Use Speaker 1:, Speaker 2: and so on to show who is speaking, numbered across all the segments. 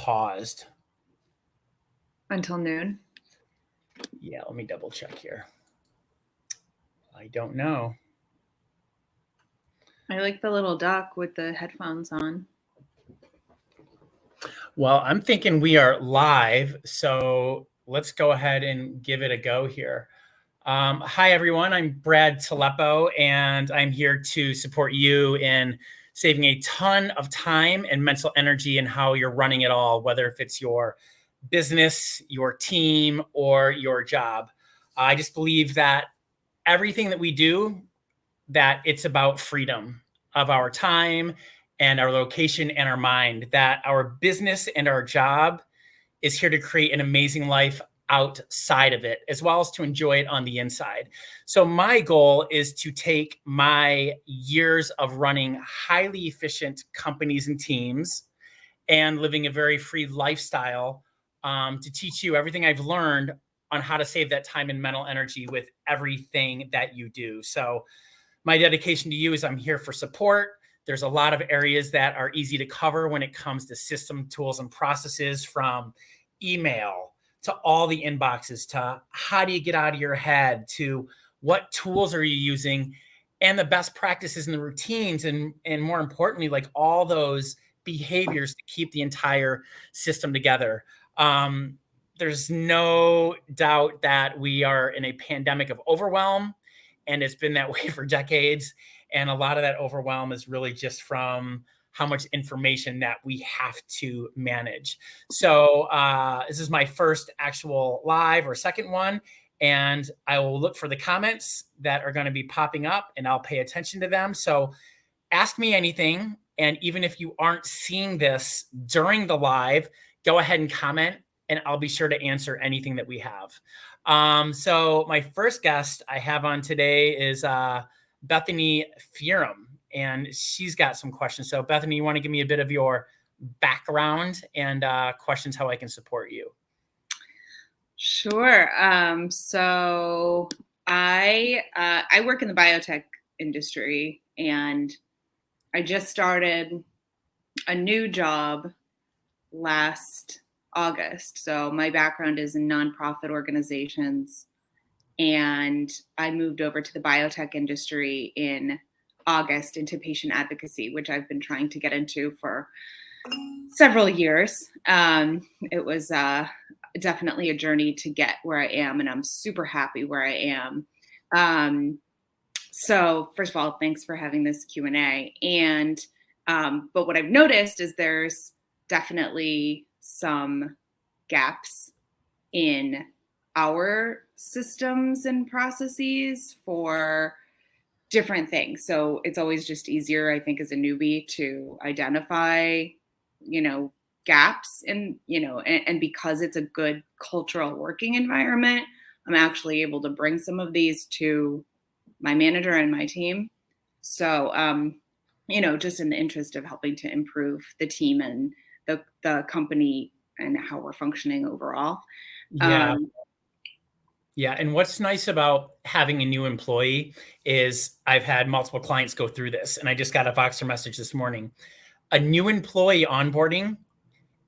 Speaker 1: paused.
Speaker 2: Until noon?
Speaker 1: Yeah, let me double check here. I don't know.
Speaker 2: I like the little duck with the headphones on.
Speaker 1: Well, I'm thinking we are live, so let's go ahead and give it a go here. Hi, everyone. I'm Brad Taleppo, and I'm here to support you in saving a ton of time and mental energy in how you're running it all, whether if it's your business, your team, or your job. I just believe that everything that we do, that it's about freedom of our time and our location and our mind, that our business and our job is here to create an amazing life outside of it, as well as to enjoy it on the inside. So my goal is to take my years of running highly efficient companies and teams and living a very free lifestyle to teach you everything I've learned on how to save that time and mental energy with everything that you do. So my dedication to you is I'm here for support. There's a lot of areas that are easy to cover when it comes to system tools and processes, from email to all the inboxes, to how do you get out of your head, to what tools are you using, and the best practices and the routines, and more importantly, like all those behaviors to keep the entire system together. There's no doubt that we are in a pandemic of overwhelm, and it's been that way for decades. And a lot of that overwhelm is really just from how much information that we have to manage. So this is my first actual live or second one, and I will look for the comments that are going to be popping up, and I'll pay attention to them. So ask me anything. And even if you aren't seeing this during the live, go ahead and comment, and I'll be sure to answer anything that we have. So my first guest I have on today is Bethany Fearum, and she's got some questions. So Bethany, you want to give me a bit of your background and questions how I can support you?
Speaker 2: Sure. So I work in the biotech industry, and I just started a new job last August. So my background is in nonprofit organizations, and I moved over to the biotech industry in August into patient advocacy, which I've been trying to get into for several years. It was definitely a journey to get where I am, and I'm super happy where I am. So first of all, thanks for having this Q&A. And but what I've noticed is there's definitely some gaps in our systems and processes for different things. So it's always just easier, I think, as a newbie to identify, gaps in, and because it's a good cultural working environment, I'm actually able to bring some of these to my manager and my team. So, just in the interest of helping to improve the team and the company and how we're functioning overall.
Speaker 1: Yeah. Yeah. And what's nice about having a new employee is I've had multiple clients go through this, and I just got a Voxer message this morning. A new employee onboarding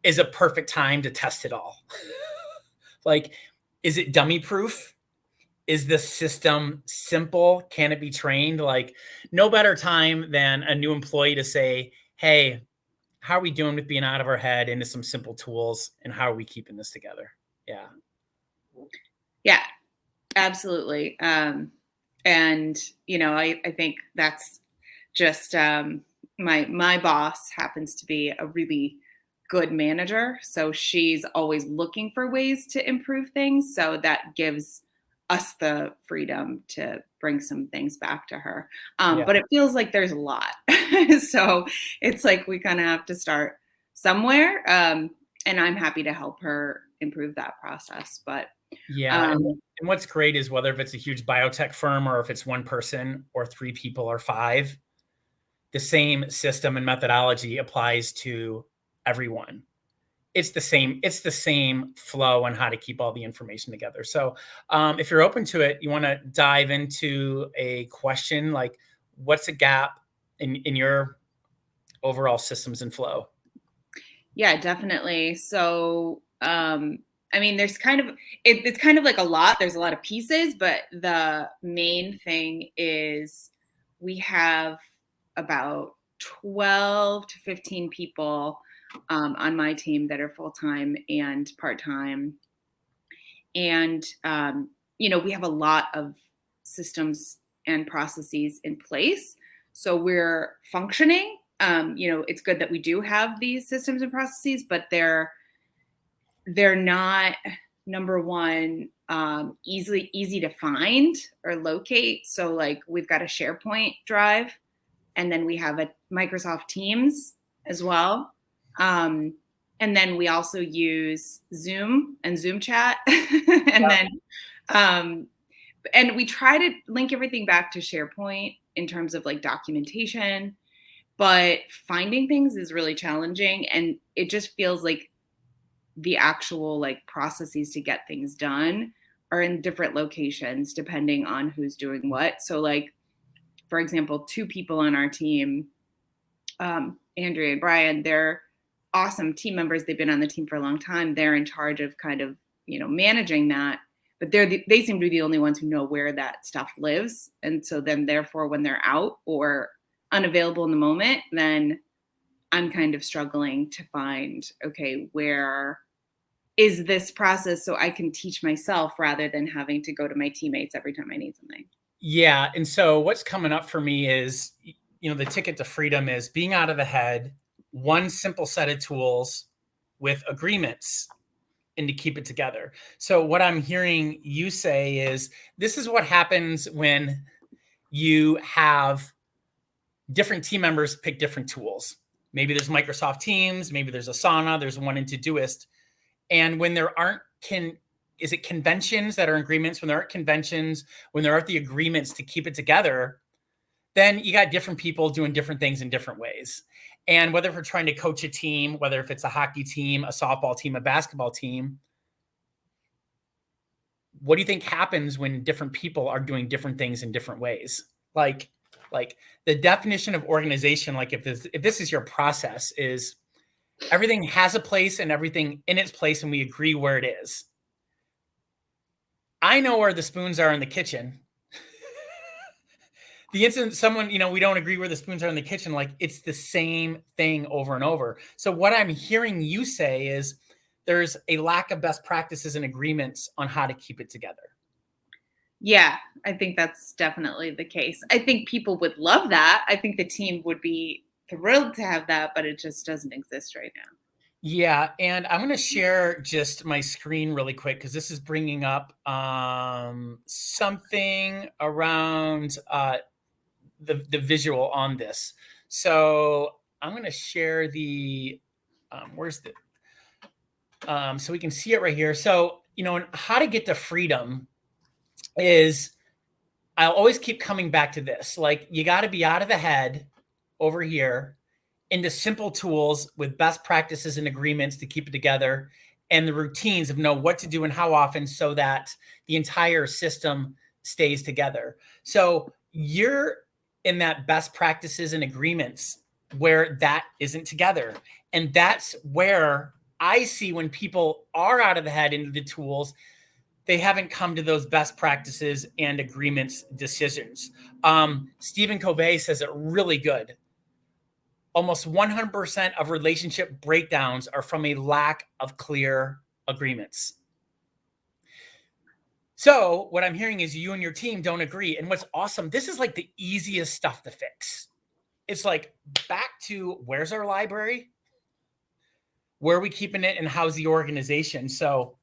Speaker 1: is a perfect time to test it all. Like, is it dummy proof? Is the system simple? Can it be trained? Like, no better time than a new employee to say, hey, how are we doing with being out of our head into some simple tools, and how are we keeping this together? Yeah.
Speaker 2: Yeah, absolutely. And, I think that's just my boss happens to be a really good manager. So she's always looking for ways to improve things. So that gives us the freedom to bring some things back to her.
Speaker 1: Yeah.
Speaker 2: But it feels like there's a lot. So it's like we kind of have to start somewhere. And I'm happy to help her improve that process. But
Speaker 1: yeah. And what's great is whether if it's a huge biotech firm or if it's one person or three people or five, the same system and methodology applies to everyone. It's the same flow on how to keep all the information together. So if you're open to it, you want to dive into a question like, what's a gap in your overall systems and flow?
Speaker 2: Yeah, definitely. So, I mean, there's kind of it's kind of like a lot. There's a lot of pieces, but the main thing is we have about 12 to 15 people on my team that are full time and part time, and we have a lot of systems and processes in place, so we're functioning. It's good that we do have these systems and processes, but they're not, number one, easy to find or locate. So like we've got a SharePoint drive, and then we have a Microsoft Teams as well. And then we also use Zoom and Zoom chat. And then and we try to link everything back to SharePoint in terms of like documentation, but finding things is really challenging, and it just feels like the actual like processes to get things done are in different locations depending on who's doing what. So like, for example, two people on our team, Andrea and Brian, they're awesome team members. They've been on the team for a long time. They're in charge of kind of, managing that, but they seem to be the only ones who know where that stuff lives. And so then therefore when they're out or unavailable in the moment, then I'm kind of struggling to find, okay, where is this process so I can teach myself rather than having to go to my teammates every time I need something.
Speaker 1: Yeah. And so what's coming up for me is, the ticket to freedom is being out of the head, one simple set of tools with agreements, and to keep it together. So what I'm hearing you say is this is what happens when you have different team members pick different tools. Maybe there's Microsoft Teams, maybe there's Asana, there's one in Todoist. And when there aren't is it conventions that are agreements? When there aren't conventions, when there aren't the agreements to keep it together, then you got different people doing different things in different ways. And whether we're trying to coach a team, whether if it's a hockey team, a softball team, a basketball team, what do you think happens when different people are doing different things in different ways? Like the definition of organization, like if this is your process, is everything has a place and everything in its place, and we agree where it is. I know where the spoons are in the kitchen. The instant someone, we don't agree where the spoons are in the kitchen, like it's the same thing over and over. So what I'm hearing you say is there's a lack of best practices and agreements on how to keep it together.
Speaker 2: Yeah, I think that's definitely the case. I think people would love that. I think the team would be thrilled to have that, but it just doesn't exist right now.
Speaker 1: Yeah, and I'm going to share just my screen really quick because this is bringing up something around the visual on this. So I'm going to share the where's the so we can see it right here. So how to get to freedom is I'll always keep coming back to this. Like you got to be out of the head over here into simple tools with best practices and agreements to keep it together, and the routines of know what to do and how often so that the entire system stays together. So you're in that best practices and agreements where that isn't together. And that's where I see when people are out of the head into the tools, they haven't come to those best practices and agreements decisions. Stephen Covey says it really good. Almost 100% of relationship breakdowns are from a lack of clear agreements. So what I'm hearing is you and your team don't agree. And what's awesome, this is like the easiest stuff to fix. It's like back to where's our library? Where are we keeping it? And how's the organization? So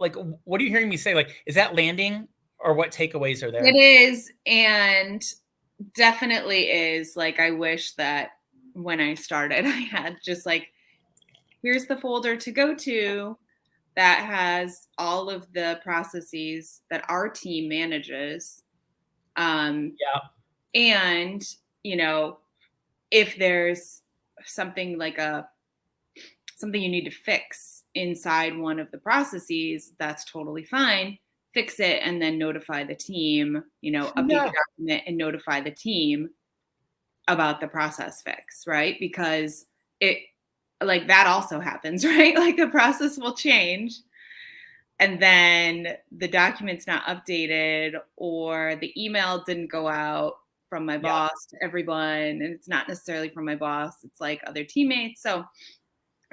Speaker 1: like, what are you hearing me say? Like, is that landing, or what takeaways are there?
Speaker 2: It is. And definitely is. Like, I wish that when I started, I had just like, here's the folder to go to that has all of the processes that our team manages.
Speaker 1: Yeah.
Speaker 2: And, if there's something like something you need to fix inside one of the processes, that's totally fine. Fix it and then notify the team, update the document and notify the team about the process fix, right? Because like that also happens, right? Like the process will change and then the document's not updated or the email didn't go out from my
Speaker 1: Yeah.
Speaker 2: boss to everyone and it's not necessarily from my boss, it's like other teammates. So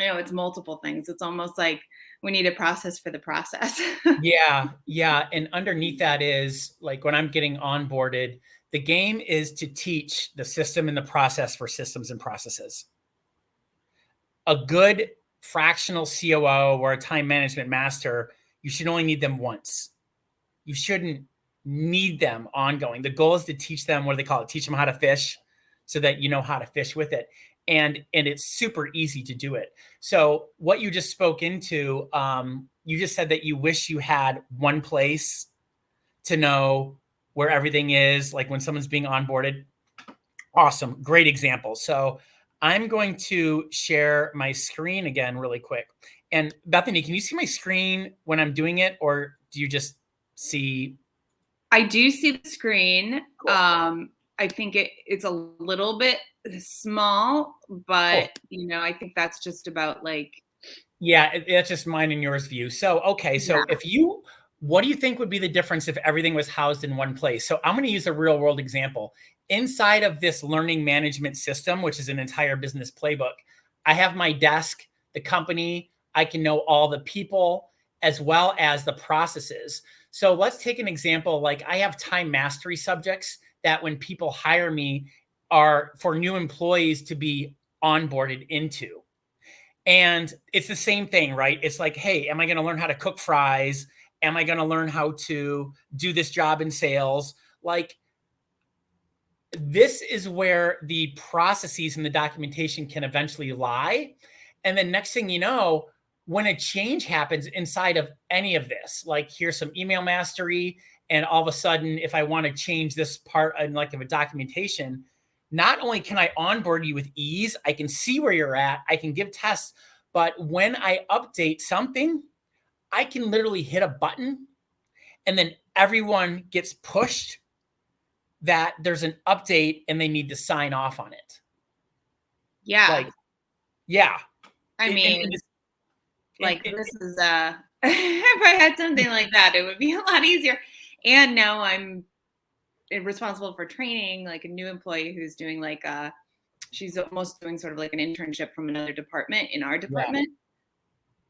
Speaker 2: it's multiple things. It's almost like we need a process for the process.
Speaker 1: Yeah, yeah. And underneath that is like when I'm getting onboarded, the game is to teach the system and the process for systems and processes. A good fractional COO or a time management master, you should only need them once. You shouldn't need them ongoing. The goal is to teach them, what do they call it? Teach them how to fish so that you know how to fish with it. And it's super easy to do it. So what you just spoke into, you just said that you wish you had one place to know where everything is, like when someone's being onboarded. Awesome. Great example. So I'm going to share my screen again really quick. And Bethany, can you see my screen when I'm doing it, or do you just see?
Speaker 2: I do see the screen.
Speaker 1: Cool.
Speaker 2: I think it's a little bit small, but I think that's just about like.
Speaker 1: Yeah, it's just mine and yours view. So, okay. So what do you think would be the difference if everything was housed in one place? So I'm going to use a real world example. Inside of this learning management system, which is an entire business playbook, I have my desk, the company, I can know all the people as well as the processes. So let's take an example. Like I have time mastery subjects that when people hire me are for new employees to be onboarded into. And it's the same thing, right? It's like, hey, am I going to learn how to cook fries? Am I going to learn how to do this job in sales? Like, this is where the processes and the documentation can eventually lie. And then next thing you know, when a change happens inside of any of this, like here's some email mastery, and all of a sudden, if I want to change this part of like of a documentation, not only can I onboard you with ease, I can see where you're at, I can give tests, but when I update something, I can literally hit a button and then everyone gets pushed that there's an update and they need to sign off on it.
Speaker 2: Yeah.
Speaker 1: Like, yeah.
Speaker 2: I mean, this is if I had something like that, it would be a lot easier. And now I'm responsible for training like a new employee who's doing like she's almost doing sort of like an internship from another department in our department.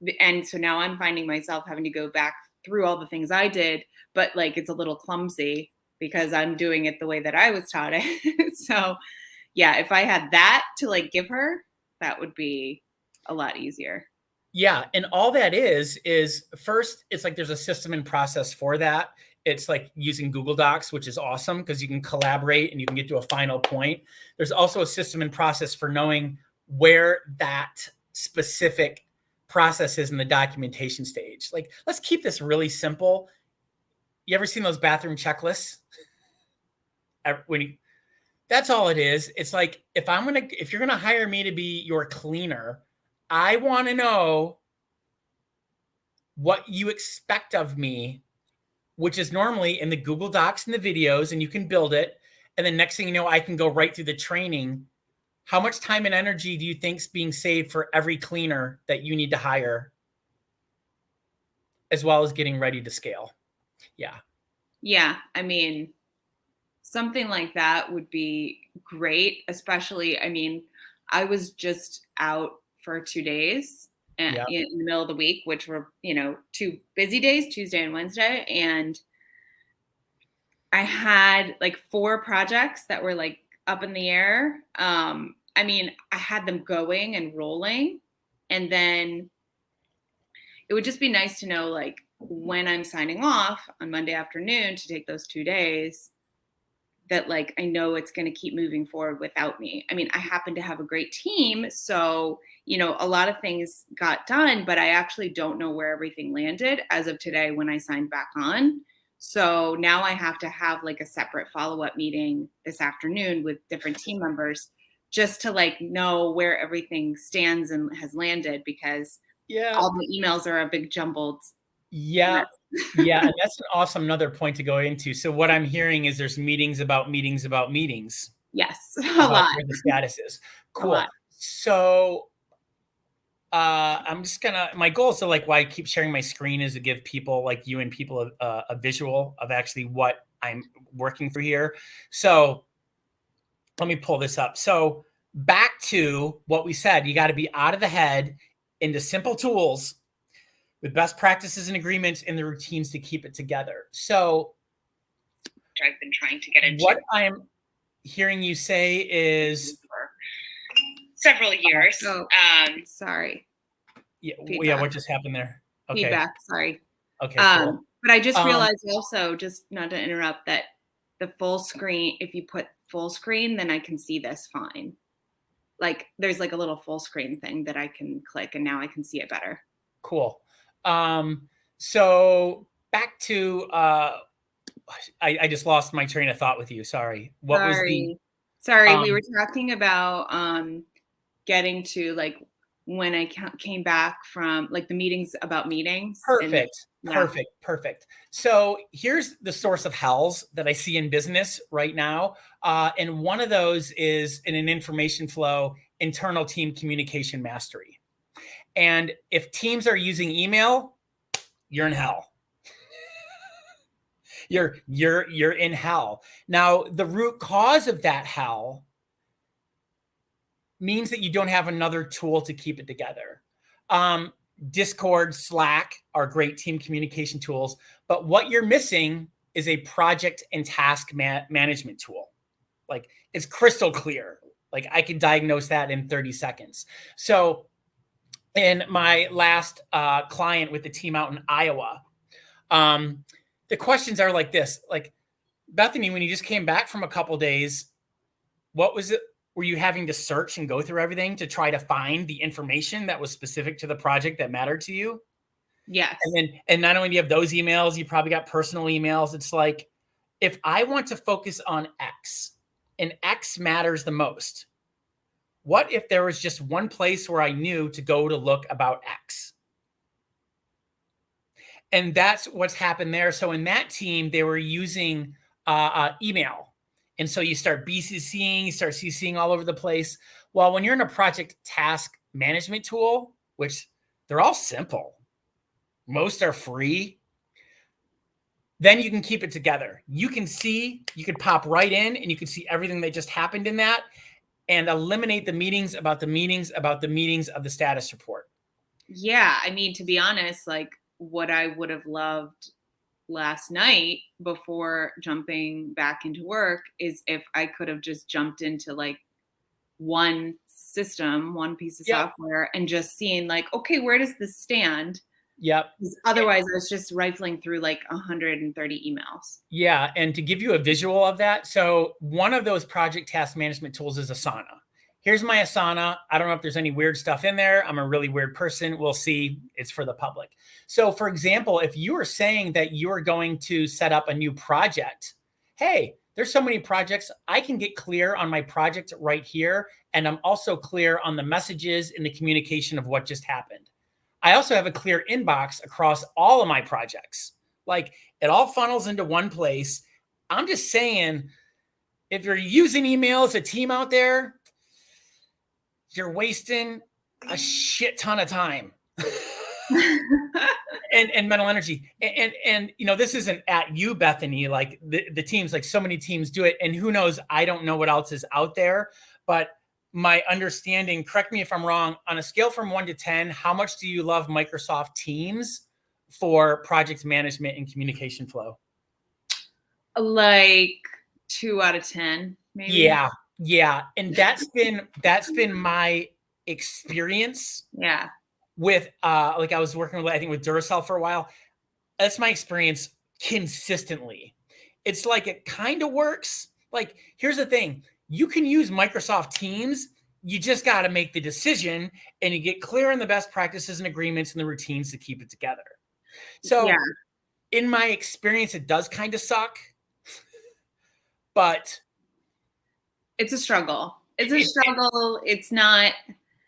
Speaker 2: Yeah. And so now I'm finding myself having to go back through all the things I did, but like it's a little clumsy because I'm doing it the way that I was taught it. So yeah, if I had that to like give her, that would be a lot easier.
Speaker 1: Yeah. And all that is first, it's like there's a system and process for that. It's like using Google Docs, which is awesome because you can collaborate and you can get to a final point. There's also a system and process for knowing where that specific process is in the documentation stage. Like, let's keep this really simple. You ever seen those bathroom checklists? That's all it is. It's like, if you're going to hire me to be your cleaner, I want to know what you expect of me, which is normally in the Google Docs and the videos, and you can build it. And then next thing you know, I can go right through the training. How much time and energy do you think is being saved for every cleaner that you need to hire, as well as getting ready to scale? Yeah.
Speaker 2: Yeah. I mean, something like that would be great, especially, I mean, I was just out for 2 days in the middle of the week, which were, 2 busy days, Tuesday and Wednesday. And I had like 4 projects that were like up in the air. I mean, I had them going and rolling. And then it would just be nice to know, like, when I'm signing off on Monday afternoon to take those 2 days, that like I know it's going to keep moving forward without me. I mean, I happen to have a great team, so a lot of things got done, but I actually don't know where everything landed as of today when I signed back on. So now I have to have like a separate follow-up meeting this afternoon with different team members just to like know where everything stands and has landed, because all the emails are a big jumbled.
Speaker 1: Yeah. Yeah. And that's an awesome another point to go into. So what I'm hearing is there's meetings about meetings about meetings.
Speaker 2: Yes. A lot.
Speaker 1: Where the status is. Cool. So I'm just gonna, my goal is to like, why I keep sharing my screen is to give people like you and people a visual of actually what I'm working through here. So let me pull this up. So back to what we said, you got to be out of the head into simple tools with best practices and agreements and the routines to keep it together. So
Speaker 2: I've been trying to get into
Speaker 1: what I'm hearing you say is
Speaker 2: for several years. Sorry.
Speaker 1: Yeah, what just happened there? Okay.
Speaker 2: Feedback, sorry.
Speaker 1: Okay, cool.
Speaker 2: But I just realized also, just not to interrupt, that the full screen, if you put full screen, then I can see this fine. Like there's like a little full screen thing that I can click and now I can see it better.
Speaker 1: Cool. So back to I just lost my train of thought with you. Sorry. What was the
Speaker 2: Sorry, we were talking about getting to like when I came back from like the meetings about meetings.
Speaker 1: Perfect. Perfect. So here's the source of hells that I see in business right now. And one of those is in an information flow, internal team communication mastery. And if teams are using email, you're in hell. You're in hell. Now, the root cause of that hell means that you don't have another tool to keep it together. Discord, Slack are great team communication tools, but what you're missing is a project and task management tool. Like it's crystal clear. Like I can diagnose that in 30 seconds. So in my last client with the team out in Iowa, the questions are like this, like, Bethany, when you just came back from a couple days, what was it? Were you having to search and go through everything to try to find the information that was specific to the project that mattered to you?
Speaker 2: Yes.
Speaker 1: And not only do you have those emails, you probably got personal emails. It's like, if I want to focus on X and X matters the most, what if there was just one place where I knew to go to look about X? And that's what's happened there. So in that team, they were using email. And so you start BCCing, you start CCing all over the place. Well, when you're in a project task management tool, which they're all simple, most are free, then you can keep it together. You can see, you could pop right in and you can see everything that just happened in that and eliminate the meetings about the meetings about the meetings of the status report.
Speaker 2: Yeah. I mean, to be honest, like what I would have loved last night before jumping back into work is if I could have just jumped into like one system, one piece of software and just seeing like, okay, where does this stand?
Speaker 1: Yep.
Speaker 2: Otherwise I was just rifling through like 130 emails.
Speaker 1: Yeah. And to give you a visual of that. So one of those project task management tools is Asana. Here's my Asana. I don't know if there's any weird stuff in there. I'm a really weird person. We'll see. It's for the public. So for example, if you are saying that you're going to set up a new project, hey, there's so many projects. I can get clear on my project right here. And I'm also clear on the messages and the communication of what just happened. I also have a clear inbox across all of my projects. Like it all funnels into one place. I'm just saying, if you're using email as a team out there, you're wasting a shit ton of time and mental energy. And you know, this isn't at you, Bethany, like the teams, like so many teams do it. And who knows, I don't know what else is out there, but my understanding, correct me if I'm wrong, on a scale from 1 to 10, how much do you love Microsoft Teams for project management and communication flow?
Speaker 2: Like 2 out of 10, maybe.
Speaker 1: Yeah. And that's been my experience.
Speaker 2: Yeah.
Speaker 1: With like I was working with, I think with Duracell for a while. That's my experience consistently. It's like it kind of works. Like, here's the thing. You can use Microsoft Teams. You just got to make the decision and you get clear on the best practices and agreements and the routines to keep it together. So in my experience, it does kind of suck, but
Speaker 2: it's a struggle. It's a struggle. It's not.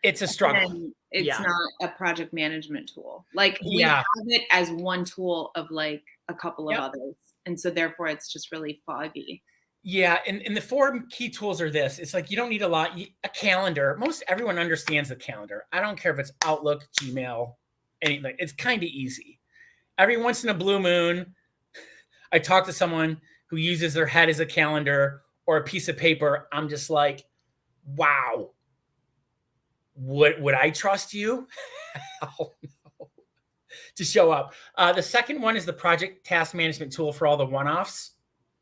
Speaker 1: It's a struggle.
Speaker 2: It's not a project management tool. Like we have it as one tool of like a couple of others. And so therefore it's just really foggy.
Speaker 1: Yeah, and the four key tools are this. It's like you don't need a lot. A calendar. Most everyone understands the calendar. I don't care if it's Outlook, Gmail, anything. It's kind of easy. Every once in a blue moon, I talk to someone who uses their head as a calendar or a piece of paper. I'm just like, wow. Would I trust you? Hell no. To show up. The second one is the project task management tool for all the one-offs.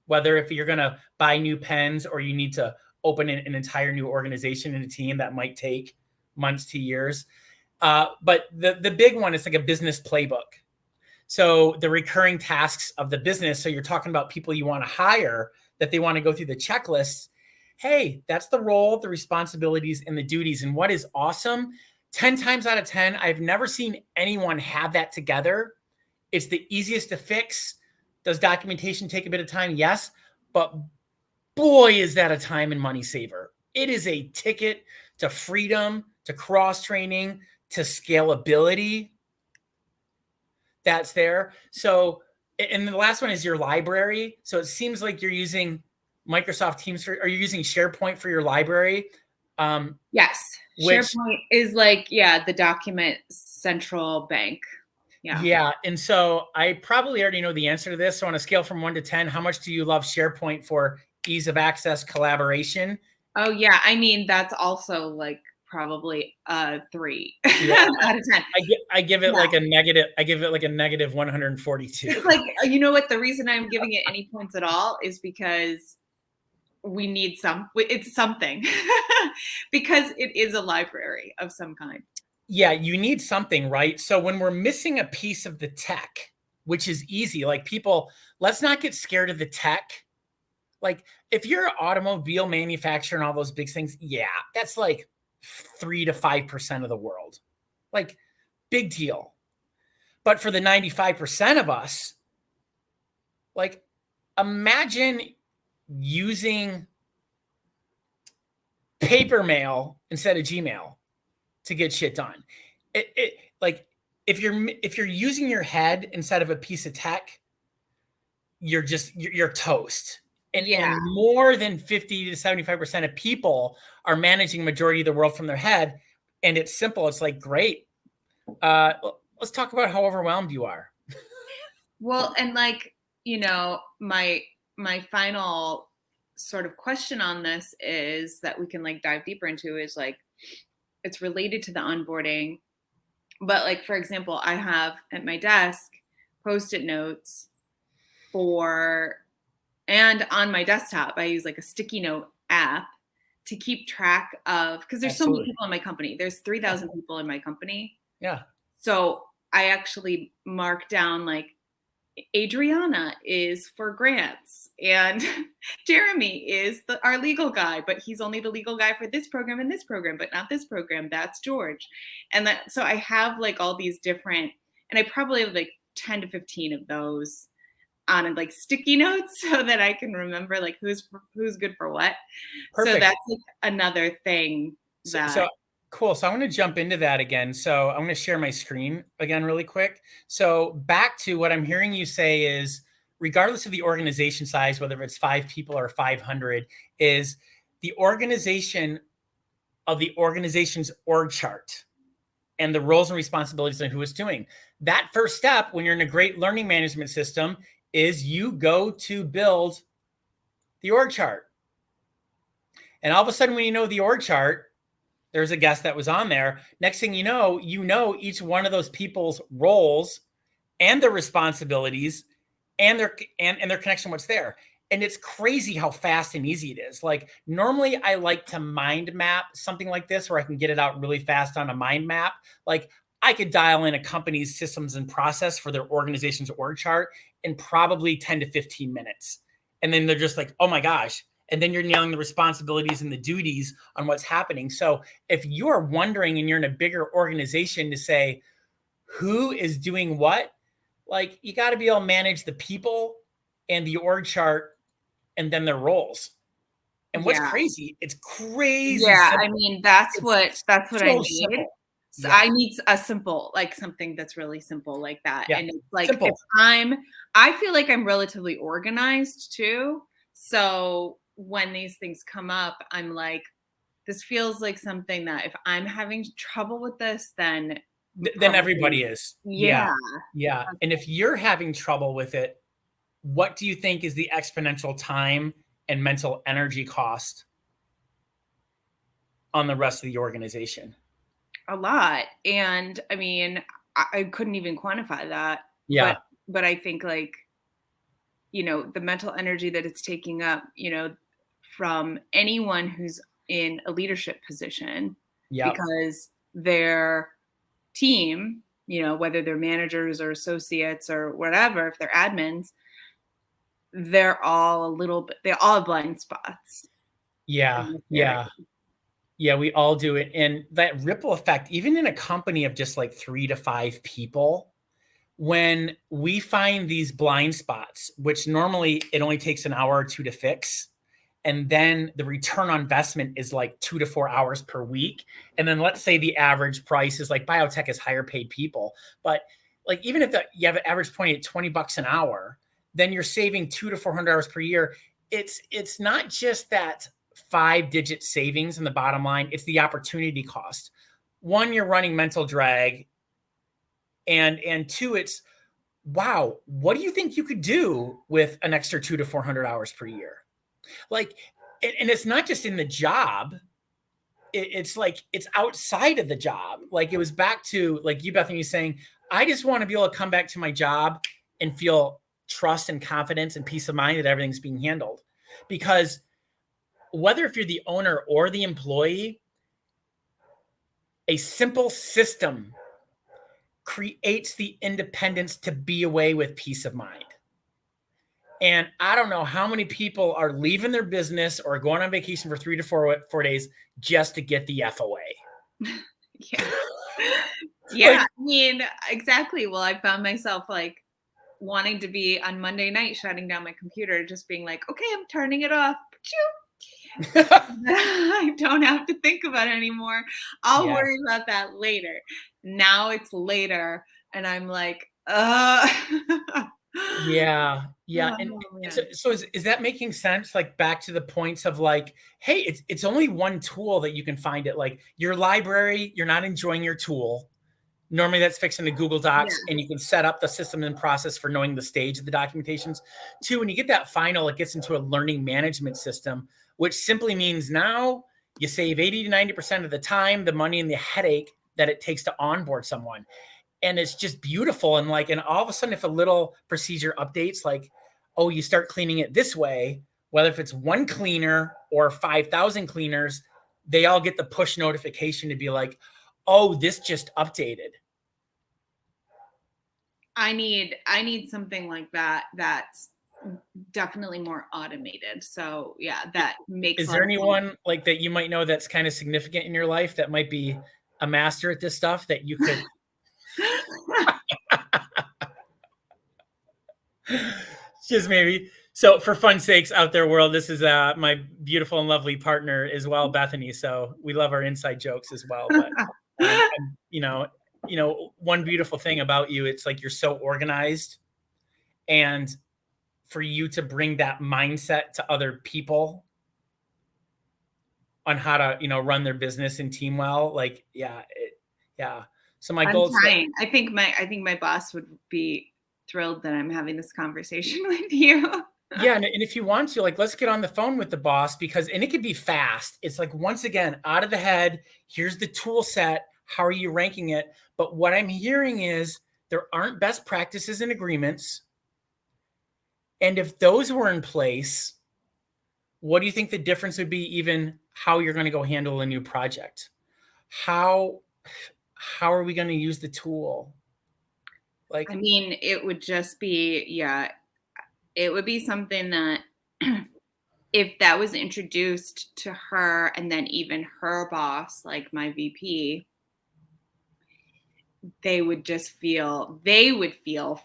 Speaker 1: Whether if you're going to buy new pens or you need to open an entire new organization and a team, that might take months to years. But the big one is like a business playbook. So the recurring tasks of the business. So you're talking about people you want to hire, that they want to go through the checklists. Hey, that's the role, the responsibilities, and the duties. And what is awesome, 10 times out of 10, I've never seen anyone have that together. It's the easiest to fix. Does documentation take a bit of time? Yes. But boy, is that a time and money saver. It is a ticket to freedom, to cross-training, to scalability that's there. So, and the last one is your library. So it seems like you're using Microsoft Teams are you using SharePoint for your library?
Speaker 2: Yes. SharePoint is like, the document central bank.
Speaker 1: Yeah. And so I probably already know the answer to this. So on a scale from 1 to 10, how much do you love SharePoint for ease of access, collaboration?
Speaker 2: Oh yeah. I mean, that's also like probably 3 out of 10.
Speaker 1: I give it like a negative. I give it like a negative 142.
Speaker 2: It's like, you know what? The reason I'm giving it any points at all is because we need it's something because it is a library of some kind.
Speaker 1: Yeah, you need something, right? So when we're missing a piece of the tech, which is easy, like people, let's not get scared of the tech. Like if you're an automobile manufacturer and all those big things, yeah, that's like 3 to 5% of the world. Like big deal. But for the 95% of us, like imagine using paper mail instead of Gmail to get shit done. It like if you're using your head instead of a piece of tech, you're toast. And more than 50 to 75% of people are managing majority of the world from their head. And it's simple. It's like, great. Let's talk about how overwhelmed you are.
Speaker 2: Well, and like, my final sort of question on this is that we can like dive deeper into is like, it's related to the onboarding. But like, for example, I have at my desk Post-it notes and on my desktop, I use like a sticky note app to keep track of, because there's so many people in my company. There's 3,000 people in my company.
Speaker 1: Yeah.
Speaker 2: So I actually mark down like Adriana is for grants and Jeremy is our legal guy, but he's only the legal guy for this program and this program, but not this program. That's George. And so I have like all these different, and I probably have like 10 to 15 of those on like sticky notes so that I can remember like who's good for what. Perfect. So that's like another thing
Speaker 1: so cool. So I'm going to jump into that again. So I'm going to share my screen again really quick. So back to what I'm hearing you say is, regardless of the organization size, whether it's 5 people or 500, is the organization of the organization's org chart and the roles and responsibilities and who it's doing. That first step when you're in a great learning management system is you go to build the org chart. And all of a sudden, when you know the org chart, there's a guest that was on there. Next thing you know each one of those people's roles and their responsibilities and their connection, what's there. And it's crazy how fast and easy it is. Like normally I like to mind map something like this where I can get it out really fast on a mind map. Like I could dial in a company's systems and process for their organization's org chart in probably 10 to 15 minutes. And then they're just like, oh my gosh. And then you're nailing the responsibilities and the duties on what's happening. So if you're wondering and you're in a bigger organization to say who is doing what, like you got to be able to manage the people and the org chart and then their roles. And what's crazy, it's crazy.
Speaker 2: Yeah, simple. I mean, that's what I need. Simple. So I need a simple, like something that's really simple like that. Yeah. And it's like, I feel like I'm relatively organized too. So when these things come up, I'm like, this feels like something that if I'm having trouble with this, then
Speaker 1: Then everybody
Speaker 2: probably,
Speaker 1: is.
Speaker 2: yeah.
Speaker 1: Yeah. Yeah. And if you're having trouble with it, what do you think is the exponential time and mental energy cost on the rest of the organization?
Speaker 2: A lot. And I mean, I couldn't even quantify that. But
Speaker 1: Yeah.
Speaker 2: but I think like, the mental energy that it's taking up, from anyone who's in a leadership position,
Speaker 1: Yeah.
Speaker 2: because their team, whether they're managers or associates or whatever, if they're admins, they all have blind spots
Speaker 1: Yeah.
Speaker 2: in this area.
Speaker 1: Yeah. Yeah, we all do it. And that ripple effect, even in a company of just like 3 to 5 people, when we find these blind spots, which normally it only takes an hour or 2 to fix, and then the return on investment is like 2 to 4 hours per week. And then let's say the average price is like biotech is higher paid people, but like even if you have an average point at $20 an hour, then you're saving 2 to 400 hours per year. It's not just that 5-digit savings in the bottom line, it's the opportunity cost. One, you're running mental drag, and two, it's wow, what do you think you could do with an extra 2 to 400 hours per year? Like, and it's not just in the job. It's like it's outside of the job. Like it was back to like you, Bethany, saying, I just want to be able to come back to my job and feel trust and confidence and peace of mind that everything's being handled. Because whether if you're the owner or the employee, a simple system creates the independence to be away with peace of mind. And I don't know how many people are leaving their business or going on vacation for 3 to 4 days just to get the F away.
Speaker 2: Yeah. Yeah.
Speaker 1: Like,
Speaker 2: I mean, exactly. Well, I found myself like wanting to be on Monday night, shutting down my computer, just being like, okay, I'm turning it off. I don't have to think about it anymore. I'll
Speaker 1: yeah,
Speaker 2: worry about that later. Now it's later, and I'm like,
Speaker 1: yeah, yeah. And
Speaker 2: oh,
Speaker 1: so,
Speaker 2: man.
Speaker 1: is that making sense? Like back to the points of like, hey, it's only one tool that you can find it. Like your library, you're not enjoying your tool. Normally that's fixed into Google
Speaker 2: Yeah.
Speaker 1: Docs and you can set up the system and process for knowing the stage of the documentations. Two, when you get that final, it gets into a learning management system, which simply means now you save 80 to 90% of the time, the money and the headache that it takes to onboard someone. And it's just beautiful. And like, and all of a sudden, if a little procedure updates, like, oh, you start cleaning it this way, whether if it's one cleaner or 5,000 cleaners, they all get the push notification to be like, oh, this just updated.
Speaker 2: I need something like that that's definitely more automated. So yeah, that makes
Speaker 1: Is
Speaker 2: a lot
Speaker 1: there
Speaker 2: of sense.
Speaker 1: anyone like that you might know that's kind of significant in your life that might be a master at this stuff that you could just maybe? So for fun sakes out there world, this is my beautiful and lovely partner as well, Bethany. So we love our inside jokes as well. But and, one beautiful thing about you, it's like you're so organized, and for you to bring that mindset to other people on how to run their business and team well, like yeah. So my
Speaker 2: I'm
Speaker 1: goal is
Speaker 2: trying. I think my boss would be thrilled that I'm having this conversation with you.
Speaker 1: yeah, and if you want to, like, let's get on the phone with the boss and it could be fast. It's like, once again, out of the head, here's the tool set. How are you ranking it? But what I'm hearing is there aren't best practices and agreements. And if those were in place, what do you think the difference would be, even how you're going to go handle a new project? How are we going to use the tool?
Speaker 2: I mean, it would just be, yeah, it would be something that if that was introduced to her and then even her boss, like my VP, they would feel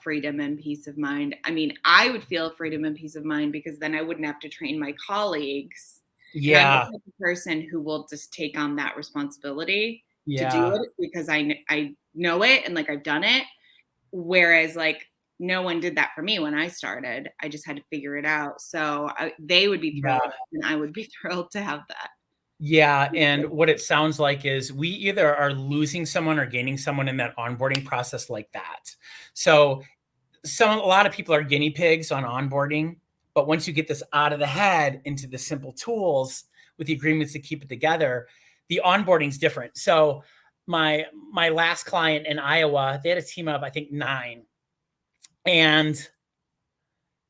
Speaker 2: freedom and peace of mind. I mean, I would feel freedom and peace of mind because then I wouldn't have to train my colleagues. And I'm the
Speaker 1: Yeah,
Speaker 2: type of person who will just take on that responsibility to do
Speaker 1: yeah,
Speaker 2: it because I know it and like I've done it. Whereas like no one did that for me when I started. I just had to figure it out. So they would be
Speaker 1: Yeah.
Speaker 2: thrilled, and I would be thrilled to have that.
Speaker 1: Yeah. And what it sounds like is we either are losing someone or gaining someone in that onboarding process like that. So a lot of people are guinea pigs on onboarding, but once you get this out of the head into the simple tools with the agreements to keep it together, the onboarding is different. So my last client in Iowa, they had a team of, I think, 9, and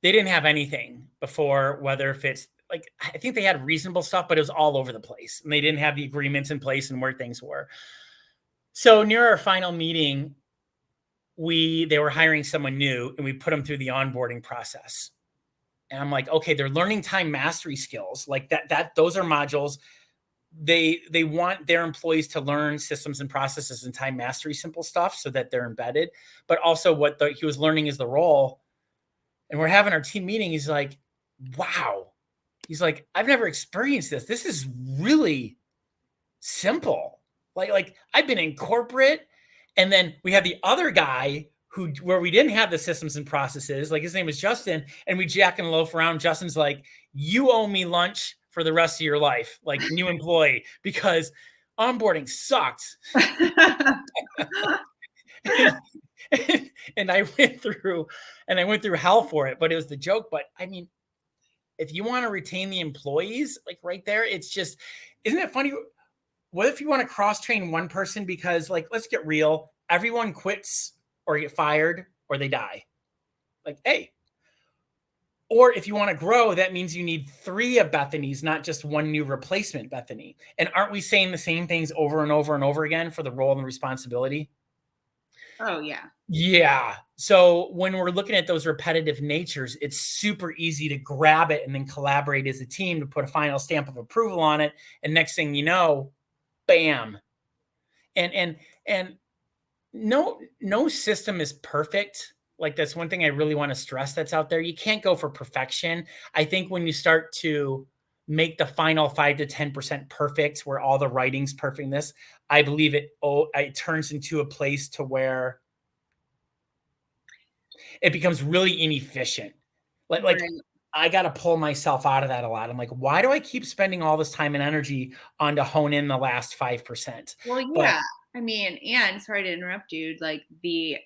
Speaker 1: they didn't have anything before, whether if it's like, I think they had reasonable stuff, but it was all over the place, and they didn't have the agreements in place and where things were. So near our final meeting, they were hiring someone new, and we put them through the onboarding process. And I'm like, okay, they're learning time mastery skills. Like those are modules. They want their employees to learn systems and processes and time mastery, simple stuff, so that they're embedded. But also what he was learning is the role. And we're having our team meeting. He's like, wow. He's like, I've never experienced this. This is really simple. Like I've been in corporate. And then we had the other guy where we didn't have the systems and processes. Like, his name was Justin, and we jack and loaf around. Justin's like, you owe me lunch for the rest of your life, like new employee, because onboarding sucked. and I went through hell for it, but it was the joke. But I mean, if you want to retain the employees, like right there, it's just, isn't it funny? What if you want to cross train one person? Because, like, let's get real. Everyone quits or get fired or they die. Like, hey. Or if you want to grow, that means you need 3 of Bethany's, not just one new replacement Bethany. And aren't we saying the same things over and over and over again for the role and responsibility?
Speaker 2: Oh, yeah.
Speaker 1: Yeah. So when we're looking at those repetitive natures, it's super easy to grab it and then collaborate as a team to put a final stamp of approval on it. And next thing you know, bam. And no system is perfect. Like, that's one thing I really want to stress that's out there. You can't go for perfection. I think when you start to make the final 5 to 10% perfect, where all the writing's perfectness, I believe it turns into a place to where it becomes really inefficient. Like
Speaker 2: Right.
Speaker 1: I got to pull myself out of that a lot. I'm like, why do I keep spending all this time and energy on to hone in the last 5%?
Speaker 2: Well,
Speaker 1: But
Speaker 2: yeah. I mean, and sorry to interrupt you, like,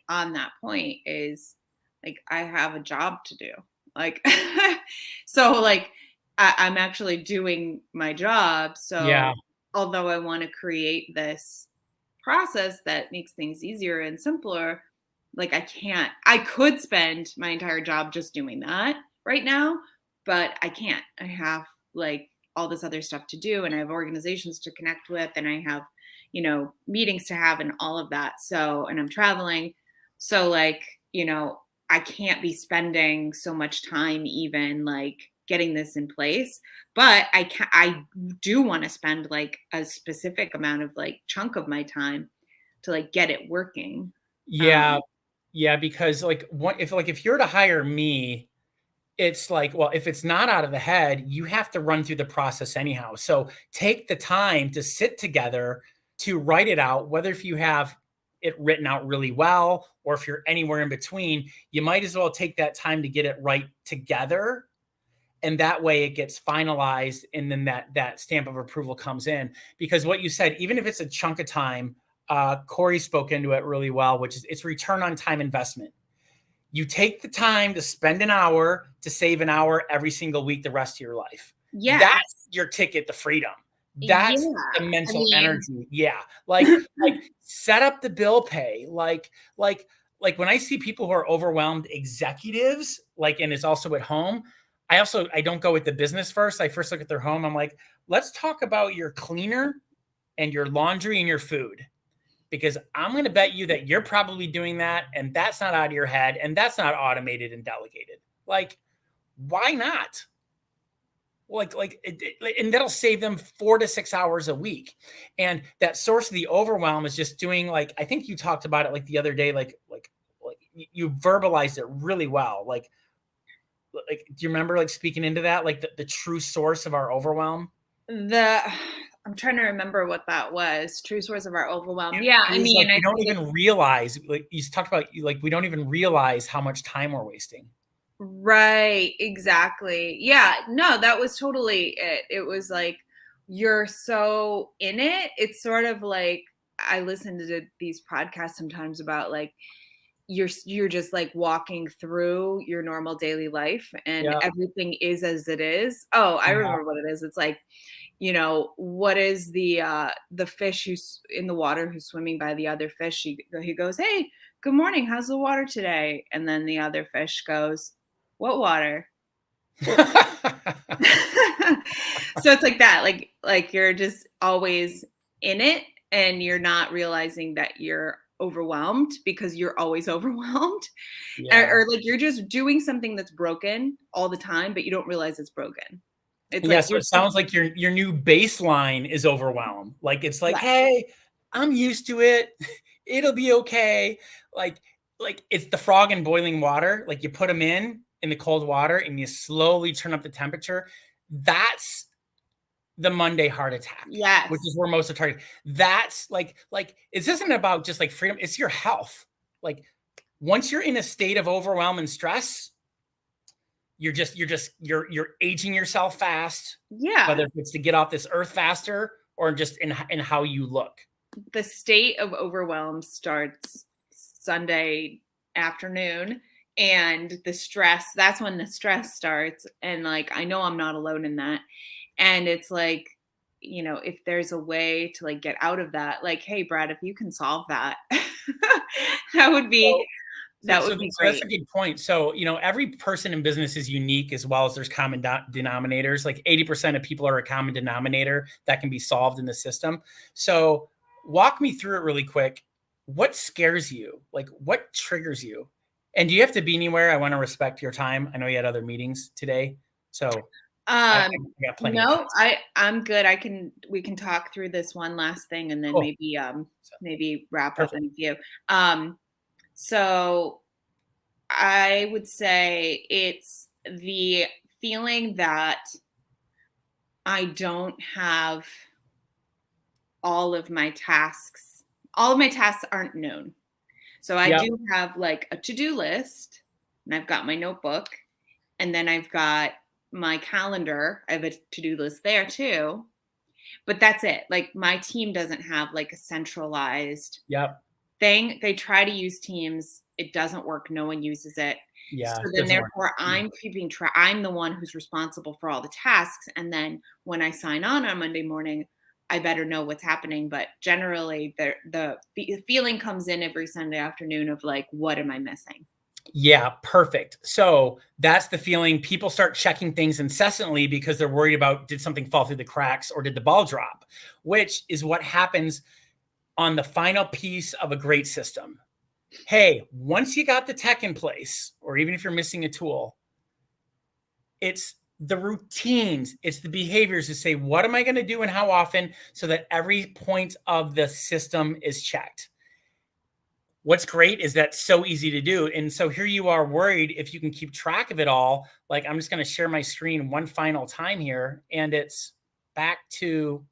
Speaker 2: on that point is, like, I have a job to do. Like, so, like, I'm actually doing my job.
Speaker 1: yeah,
Speaker 2: So although I want to create this process that makes things easier and simpler, like, I could spend my entire job just doing that right now, but I can't. I have, like, all this other stuff to do, and I have organizations to connect with, and I have, meetings to have and all of that. So, and I'm traveling. So, like, I can't be spending so much time even, like, getting this in place, but I do want to spend, like, a specific amount of, like, chunk of my time to, like, get it working.
Speaker 1: yeah, yeah. Because, like, if you're to hire me, it's like, well, if it's not out of the head, you have to run through the process anyhow. So take the time to sit together to write it out, whether if you have it written out really well or if you're anywhere in between, you might as well take that time to get it right together. And that way it gets finalized, and then that stamp of approval comes in. Because what you said, even if it's a chunk of time, Corey spoke into it really well, which is it's return on time investment. You take the time to spend an hour to save an hour every single week the rest of your life.
Speaker 2: Yes.
Speaker 1: That's your ticket to freedom. That's the mental energy. Yeah. Like set up the bill pay. Like when I see people who are overwhelmed executives, like, and it's also at home, I don't go with the business first. I first look at their home. I'm like, let's talk about your cleaner and your laundry and your food. Because I'm going to bet you that you're probably doing that, and that's not out of your head, and that's not automated and delegated. Like, why not? And that'll save them 4 to 6 hours a week. And that source of the overwhelm is just doing, like, I think you talked about it like the other day, like you verbalized it really well. Like, do you remember like speaking into that, like the true source of our overwhelm?
Speaker 2: I'm I'm trying to remember what that was. True source of our overwhelm. Yeah, I mean,
Speaker 1: like, we don't even realize, like you talked about, like we don't even realize how much time we're wasting.
Speaker 2: Right, exactly. Yeah, no, that was totally it. It was like you're so in it. It's sort of like I listen to these podcasts sometimes about like you're just like walking through your normal daily life and
Speaker 1: Yeah.
Speaker 2: everything is as it is. Oh, I remember what it is. It's like, what is the fish who's in the water who's swimming by the other fish? He goes, "Hey, good morning. How's the water today?" And then the other fish goes, "What water?" So it's like that, like you're just always in it and you're not realizing that you're overwhelmed because you're always overwhelmed.
Speaker 1: Yeah.
Speaker 2: Or like you're just doing something that's broken all the time, but you don't realize it's broken. It's
Speaker 1: Yeah,
Speaker 2: like
Speaker 1: so
Speaker 2: you're
Speaker 1: it sounds like your new baseline is overwhelm. Like it's like,
Speaker 2: right.
Speaker 1: hey, I'm used to it. It'll be okay. Like like it's the frog in boiling water. Like you put them in the cold water and you slowly turn up the temperature. That's the Monday heart attack, which is
Speaker 2: Yes.
Speaker 1: where most of the target. That's like it isn't about just like freedom, it's your health. Like once you're in a state of overwhelm and stress, you're aging yourself fast,
Speaker 2: Yeah.
Speaker 1: whether it's to get off this earth faster or just in how you look.
Speaker 2: The state of overwhelm starts Sunday afternoon, and that's when the stress starts. And like, I know I'm not alone in that. And it's like, if there's a way to like get out of that, like, hey, Brad, if you can solve that, that would be,
Speaker 1: So,
Speaker 2: that
Speaker 1: so,
Speaker 2: would be
Speaker 1: so that's
Speaker 2: great.
Speaker 1: a good point. So, every person in business is unique as well as there's common denominators. Like 80% of people are a common denominator that can be solved in the system. So, walk me through it really quick. What scares you? Like, what triggers you? And do you have to be anywhere? I want to respect your time. I know you had other meetings today. So, I
Speaker 2: Um,
Speaker 1: got plenty of time.
Speaker 2: no, I'm good. We can talk through this one last thing and then
Speaker 1: Cool.
Speaker 2: maybe wrap up
Speaker 1: Perfect.
Speaker 2: in a few. So I would say it's the feeling that I don't have all of my tasks. All of my tasks aren't known. So I
Speaker 1: Yep.
Speaker 2: do have like a to-do list, and I've got my notebook, and then I've got my calendar. I have a to-do list there too. But that's it. Like my team doesn't have like a centralized
Speaker 1: Yep.
Speaker 2: thing. They try to use Teams. It doesn't work. No one uses it. So
Speaker 1: Yeah. It
Speaker 2: then
Speaker 1: doesn't work.
Speaker 2: therefore I'm keeping track. I'm the one who's responsible for all the tasks. And then when I sign on Monday morning, I better know what's happening. But generally the feeling comes in every Sunday afternoon of like, what am I missing?
Speaker 1: Yeah, perfect. So that's the feeling. People start checking things incessantly because they're worried about did something fall through the cracks or did the ball drop, which is what happens on the final piece of a great system. Hey, once you got the tech in place, or even if you're missing a tool, it's the routines, it's the behaviors to say, what am I going to do and how often so that every point of the system is checked. What's great is that's so easy to do. And so here you are worried if you can keep track of it all. Like I'm just going to share my screen one final time here. And it's back to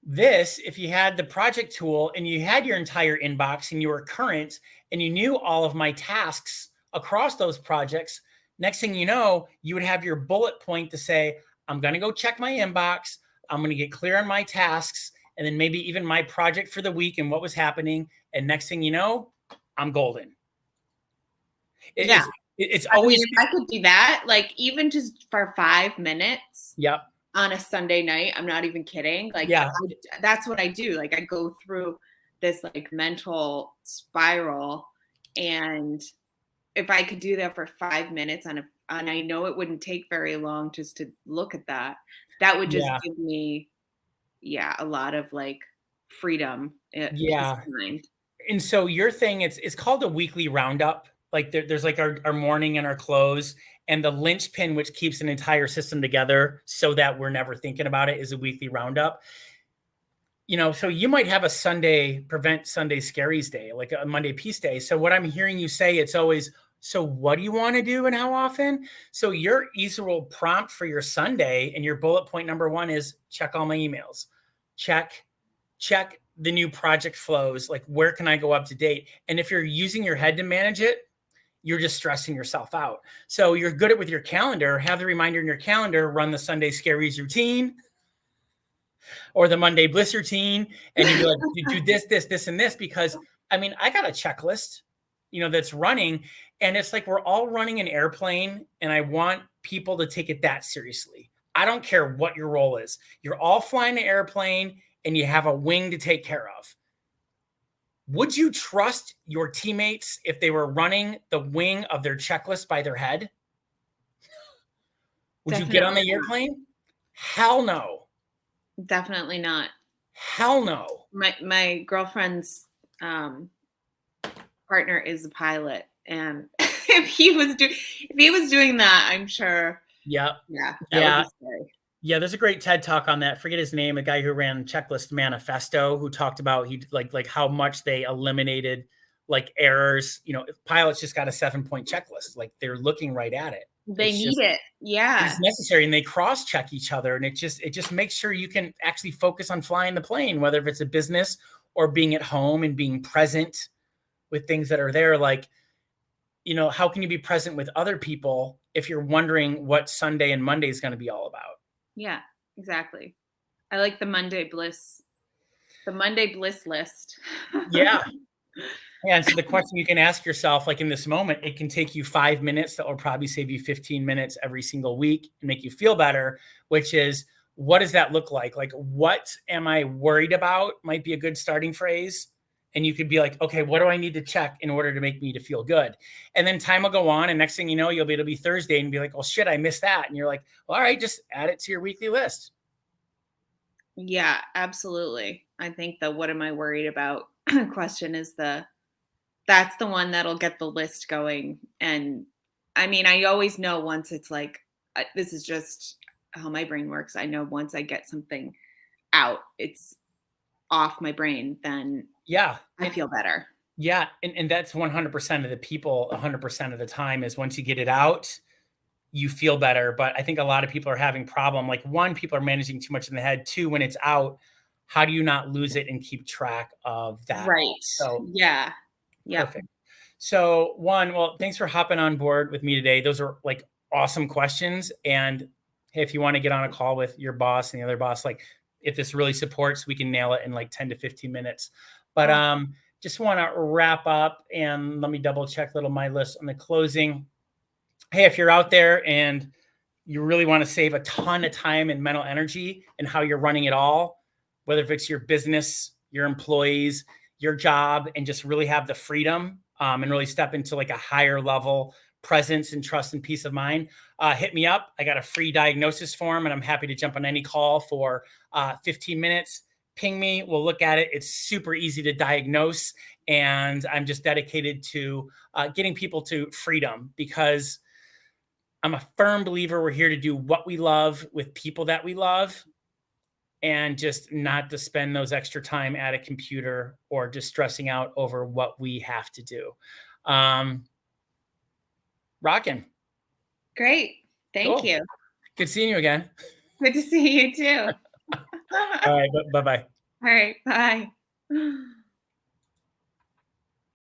Speaker 1: this. If you had the project tool and you had your entire inbox and you were current and you knew all of my tasks across those projects, next thing you know, you would have your bullet point to say, I'm going to go check my inbox. I'm going to get clear on my tasks and then maybe even my project for the week and what was happening. And next thing you know, I'm golden.
Speaker 2: Yeah.
Speaker 1: It's
Speaker 2: I
Speaker 1: always.
Speaker 2: mean, if I could do that, like even just for 5 minutes.
Speaker 1: Yep.
Speaker 2: On a Sunday night, I'm not even kidding. Like
Speaker 1: Yeah.
Speaker 2: that's what I do. Like I go through this like mental spiral, and if I could do that for 5 minutes and I know it wouldn't take very long just to look at that, that would just
Speaker 1: Yeah.
Speaker 2: give me, a lot of like freedom, peace
Speaker 1: Yeah.
Speaker 2: of mind.
Speaker 1: And so your thing, it's called a weekly roundup. Like there's like our morning and our close, and the linchpin which keeps an entire system together so that we're never thinking about it is a weekly roundup. So you might have a Sunday prevent Sunday scaries day, like a Monday peace day. So what I'm hearing you say, it's always So what do you want to do and how often? So your easel prompt for your Sunday and your bullet point number 1 is check all my emails. Check the new project flows. Like, where can I go up to date? And if you're using your head to manage it, you're just stressing yourself out. So you're good at with your calendar, have the reminder in your calendar, run the Sunday Scaries routine or the Monday Bliss routine. And you be like, you do this, and this, because I mean, I got a checklist, that's running, and it's like, we're all running an airplane, and I want people to take it that seriously. I don't care what your role is. You're all flying an airplane and you have a wing to take care of. Would you trust your teammates if they were running the wing of their checklist by their head? Would
Speaker 2: Definitely
Speaker 1: you get on the airplane? Hell no.
Speaker 2: Definitely not.
Speaker 1: Hell no.
Speaker 2: My girlfriend's partner is a pilot, and if he was doing that, I'm sure.
Speaker 1: Yep.
Speaker 2: Yeah.
Speaker 1: Yeah. Yeah, there's a great TED talk on that. Forget his name, a guy who ran Checklist Manifesto, who talked about like how much they eliminated like errors. Pilots just got a 7-point checklist. Like, they're looking right at it.
Speaker 2: They need it. Yeah.
Speaker 1: It's necessary, and they cross-check each other, and it just makes sure you can actually focus on flying the plane, whether if it's a business or being at home and being present with things that are there. Like, how can you be present with other people if you're wondering what Sunday and Monday is going to be all about?
Speaker 2: Yeah, exactly. I like the Monday Bliss list.
Speaker 1: Yeah. And so the question you can ask yourself, like in this moment, it can take you 5 minutes. That will probably save you 15 minutes every single week and make you feel better, which is, what does that look like? Like, what am I worried about might be a good starting phrase. And you could be like, okay, what do I need to check in order to make me to feel good? And then time will go on. And next thing you know, it'll be Thursday and be like, oh shit, I missed that. And you're like, well, all right, just add it to your weekly list.
Speaker 2: Yeah, absolutely. I think the what am I worried about question is that's the one that'll get the list going. And I mean, I always know once it's like, this is just how my brain works. I know once I get something out, it's off my brain, then
Speaker 1: yeah,
Speaker 2: I feel better.
Speaker 1: Yeah. And that's 100% of the people, 100% of the time, is once you get it out, you feel better. But I think a lot of people are having problem. Like, 1, people are managing too much in the head. 2, when it's out, how do you not lose it and keep track of that?
Speaker 2: Right.
Speaker 1: So
Speaker 2: yeah.
Speaker 1: Perfect. So 1, well, thanks for hopping on board with me today. Those are like awesome questions. And hey, if you want to get on a call with your boss and the other boss, like, if this really supports, we can nail it in like 10 to 15 minutes. But just want to wrap up, and let me double check my list on the closing. Hey, if you're out there and you really want to save a ton of time and mental energy and how you're running it all, whether if it's your business, your employees, your job, and just really have the freedom and really step into like a higher level presence and trust and peace of mind, hit me up. I got a free diagnosis form, and I'm happy to jump on any call for 15 minutes. Ping me. We'll look at it. It's super easy to diagnose. And I'm just dedicated to getting people to freedom, because I'm a firm believer we're here to do what we love with people that we love, and just not to spend those extra time at a computer or just stressing out over what we have to do. Rockin'.
Speaker 2: Great. Thank you.
Speaker 1: Good seeing you again.
Speaker 2: Good to see you too.
Speaker 1: All right. Bye-bye.
Speaker 2: All right. Bye.